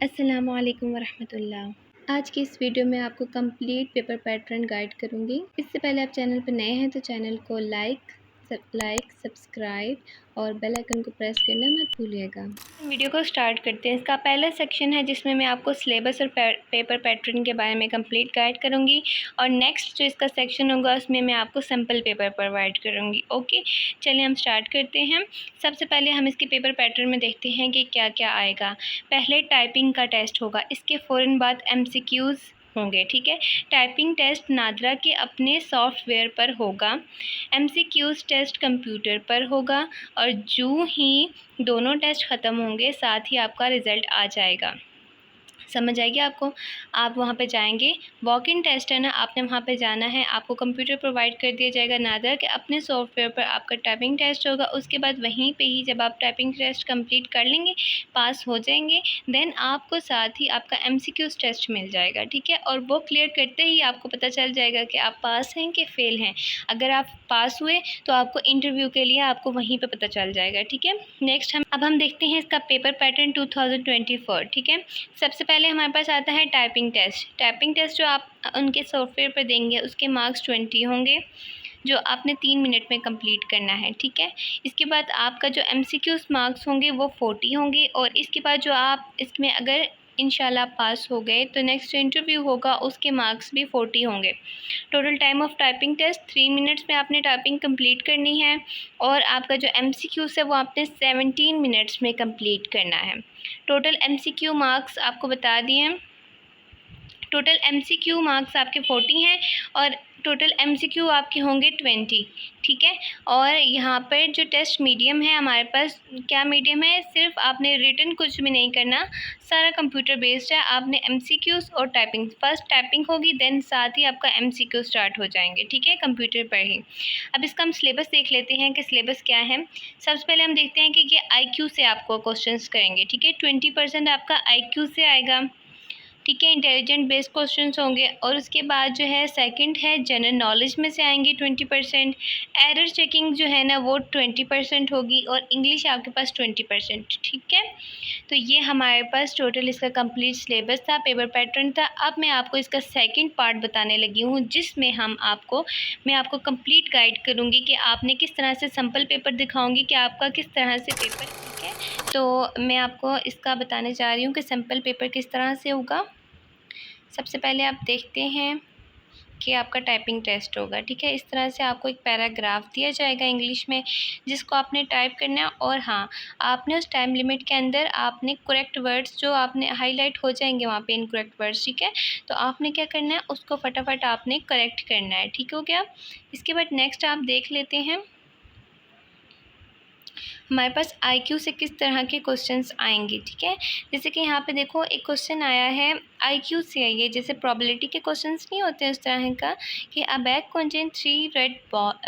अस्सलामु अलैकुम वरहमतुल्लाह। आज की इस वीडियो में आपको कंप्लीट पेपर पैटर्न गाइड करूँगी। इससे पहले आप चैनल पर नए हैं तो चैनल को लाइक, सब्सक्राइब और बेल आइकन को प्रेस करना मत भूलिएगा। वीडियो को स्टार्ट करते हैं। इसका पहला सेक्शन है जिसमें मैं आपको सिलेबस और पेपर पैटर्न के बारे में कंप्लीट गाइड करूँगी और नेक्स्ट जो इसका सेक्शन होगा उसमें मैं आपको सैम्पल पेपर प्रोवाइड करूँगी। ओके, चलिए हम स्टार्ट करते हैं। सबसे पहले हम इसके पेपर पैटर्न में देखते हैं कि क्या क्या आएगा। पहले टाइपिंग का टेस्ट होगा, इसके फ़ौरन बाद MCQs होंगे। ठीक है, टाइपिंग टेस्ट नादरा के अपने सॉफ्टवेयर पर होगा, MCQs टेस्ट कंप्यूटर पर होगा और जो ही दोनों टेस्ट ख़त्म होंगे साथ ही आपका रिज़ल्ट आ जाएगा। समझ आएगी आपको? आप वहाँ पे जाएंगे, वॉक इन टेस्ट है ना, आपने वहाँ पे जाना है, आपको कंप्यूटर प्रोवाइड कर दिया जाएगा नादरा के अपने सॉफ्टवेयर पर, आपका टाइपिंग टेस्ट होगा। उसके बाद वहीं पे ही जब आप टाइपिंग टेस्ट कंप्लीट कर लेंगे, पास हो जाएंगे, देन आपको साथ ही आपका MCQs टेस्ट मिल जाएगा। ठीक है, और वो क्लियर करते ही आपको पता चल जाएगा कि आप पास हैं कि फ़ेल हैं। अगर आप पास हुए तो आपको इंटरव्यू के लिए आपको वहीं पर पता चल जाएगा। ठीक है, नेक्स्ट हम देखते हैं इसका पेपर पैटर्न 2024। ठीक है, सबसे पहले हमारे पास आता है टाइपिंग टेस्ट। टाइपिंग टेस्ट जो आप उनके सॉफ्टवेयर पर देंगे उसके मार्क्स 20 होंगे, जो आपने 3 मिनट में कंप्लीट करना है। ठीक है, इसके बाद आपका जो MCQs मार्क्स होंगे वो 40 होंगे और इसके बाद जो आप इसमें अगर इंशाल्लाह पास हो गए तो नेक्स्ट जो इंटरव्यू होगा उसके मार्क्स भी 40 होंगे। Total time of typing test 3 minutes में आपने टाइपिंग कंप्लीट करनी है और आपका जो MCQs है वो आपने 17 मिनट्स में कंप्लीट करना है। टोटल MCQ मार्क्स आपको बता दिए, टोटल MCQ मार्क्स आपके 40 हैं और टोटल MCQ आपके होंगे 20। ठीक है, और यहाँ पर जो टेस्ट मीडियम है हमारे पास, क्या मीडियम है, सिर्फ आपने रिटन कुछ भी नहीं करना, सारा कंप्यूटर बेस्ड है। आपने MCQs और टाइपिंग, फर्स्ट टाइपिंग होगी देन साथ ही आपका MCQ स्टार्ट हो जाएंगे। ठीक है, कंप्यूटर पर ही। अब इसका हम सिलेबस देख लेते हैं कि सिलेबस क्या है। सबसे पहले हम देखते हैं कि ये IQ से आपको क्वेश्चन करेंगे। ठीक है, 20% आपका IQ से आएगा। ठीक है, इंटेलिजेंट बेस्ड क्वेश्चंस होंगे और उसके बाद जो है सेकंड है जनरल नॉलेज में से आएंगे 20%। एरर चेकिंग जो है ना वो 20% होगी और इंग्लिश आपके पास 20%। ठीक है, तो ये हमारे पास टोटल इसका कंप्लीट सिलेबस था, पेपर पैटर्न था। अब मैं आपको इसका सेकंड पार्ट बताने लगी हूँ जिसमें मैं आपको कंप्लीट गाइड करूँगी कि आपने किस तरह से सैम्पल पेपर दिखाऊँगी कि आपका किस तरह से पेपर। ठीक है, तो मैं आपको इसका बताने जा रही हूँ कि सैम्पल पेपर किस तरह से होगा। सबसे पहले आप देखते हैं कि आपका टाइपिंग टेस्ट होगा। ठीक है, इस तरह से आपको एक पैराग्राफ दिया जाएगा इंग्लिश में जिसको आपने टाइप करना है और हाँ, आपने उस टाइम लिमिट के अंदर आपने करेक्ट वर्ड्स जो आपने हाईलाइट हो जाएंगे वहाँ पे इनकरेक्ट वर्ड्स। ठीक है, तो आपने क्या करना है, उसको फटाफट आपने करेक्ट करना है। ठीक हो गया, इसके बाद नेक्स्ट आप देख लेते हैं हमारे पास IQ से किस तरह के क्वेश्चंस आएंगे। ठीक है, जैसे कि यहाँ पे देखो एक क्वेश्चन आया है IQ से, ये जैसे प्रोबेबिलिटी के क्वेश्चंस नहीं होते उस तरह का कि अ bag contain 3 red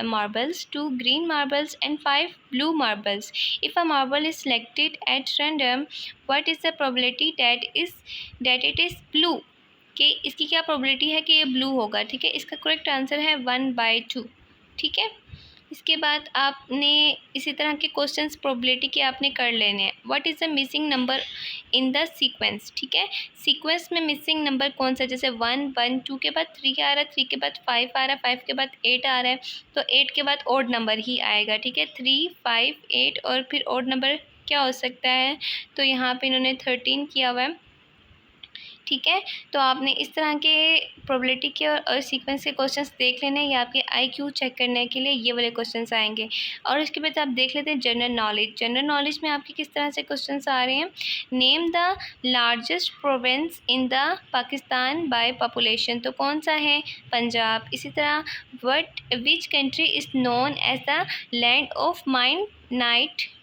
marbles, 2 green marbles and 5 blue marbles. If a marble is selected at random, what is the probability that it is blue? कि इसकी क्या प्रोबेबिलिटी है कि ये ब्लू होगा। ठीक है, इसका करेक्ट आंसर है 1/2। ठीक है, इसके बाद आपने इसी तरह के क्वेश्चंस प्रोबेबिलिटी के आपने कर लेने हैं। What is the missing number in the sequence. ठीक है, सीक्वेंस में मिसिंग नंबर कौन सा, जैसे 1 1 2 के बाद 3 आ रहा है, 3 के बाद 5 आ रहा है, 5 के बाद 8 आ रहा है, तो 8 के बाद ओड नंबर ही आएगा। ठीक है, 3 5 8 और फिर ओड नंबर क्या हो सकता है, तो यहाँ पे इन्होंने 13 किया हुआ है। ठीक है, तो आपने इस तरह के प्रोबेबिलिटी के और सीक्वेंस के क्वेश्चंस देख लेने हैं, या आपके IQ चेक करने के लिए ये वाले क्वेश्चंस आएंगे। और इसके बाद आप देख लेते हैं जनरल नॉलेज। जनरल नॉलेज में आपके किस तरह से क्वेश्चंस आ रहे हैं। Name the largest province in the Pakistan by population, तो कौन सा है, पंजाब। इसी तरह which country is known as the land of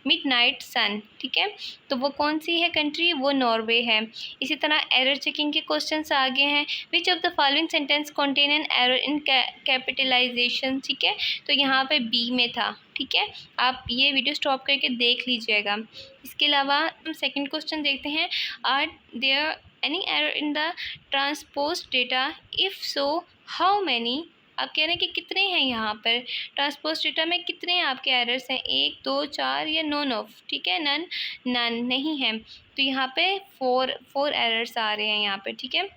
midnight sun. ठीक है, तो वो कौन सी है कंट्री, वो नॉर्वे है। इसी तरह एरर चेकिंग के क्वेश्चंस आगे हैं। Which of the following sentence contain an error in capitalisation. ठीक है, तो यहाँ पे बी में था। ठीक है, आप ये वीडियो स्टॉप करके देख लीजिएगा। इसके अलावा हम सेकंड क्वेश्चन देखते हैं, are there any error in the transpose data, if so how many. आप कह रहे हैं कि कितने हैं यहाँ पर ट्रांसपोज डेटा में, कितने आपके एरर्स हैं, 1 2 4 या नॉन ऑफ, ठीक है, नन नन नहीं है, तो यहाँ पे फोर एरर्स आ रहे हैं यहाँ पे, ठीक है।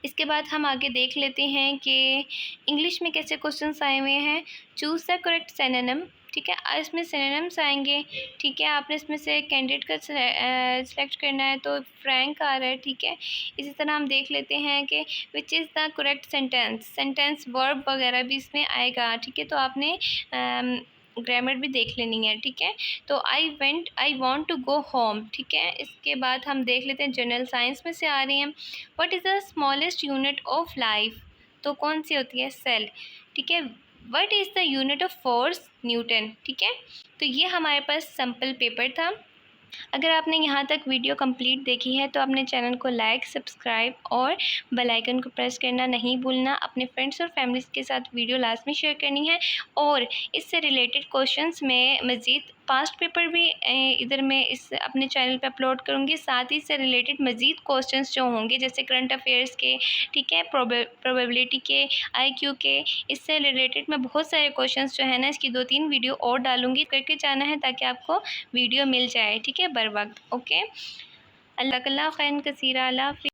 इसके बाद हम आगे देख लेते हैं कि इंग्लिश में कैसे क्वेश्चंस आए हुए हैं। चूज़ द करेक्ट सिनोनिम, ठीक है, इसमें सिनोनिम्स आएंगे, ठीक है। आपने इसमें से कैंडिडेट का सिलेक्ट करना है, तो फ्रैंक आ रहा है, ठीक है। इसी तरह हम देख लेते हैं कि which is the correct sentence verb वगैरह भी इसमें आएगा, ठीक है। तो आपने ग्रामर भी देख लेनी है, ठीक है। तो I want to go home, ठीक है। इसके बाद हम देख लेते हैं जनरल साइंस में से आ रही हैं। What is the smallest unit of life, तो कौन सी होती है, सेल, ठीक है। What is the unit of force, Newton, ठीक है। तो ये हमारे पास सैम्पल पेपर था। अगर आपने यहाँ तक वीडियो कंप्लीट देखी है तो अपने चैनल को लाइक, सब्सक्राइब और बेल आइकन को प्रेस करना नहीं भूलना। अपने फ्रेंड्स और फैमिलीज़ के साथ वीडियो लास्ट में शेयर करनी है। और इससे रिलेटेड क्वेश्चंस में मज़ीद पास्ट पेपर भी इधर मैं इस अपने चैनल पे अपलोड करूँगी। साथ ही इससे रिलेटेड मज़ीद क्वेश्चंस जो होंगे जैसे करंट अफेयर्स के, ठीक है, प्रोबेबिलिटी के, IQ के, इससे रिलेटेड मैं बहुत सारे क्वेश्चंस जो है ना इसकी 2-3 वीडियो और डालूँगी, करके जाना है ताकि आपको वीडियो मिल जाए, ठीक है, बर वक्त। ओके, अल्लाह खैरन कसीरा, अल्लाह हाफ़िज़।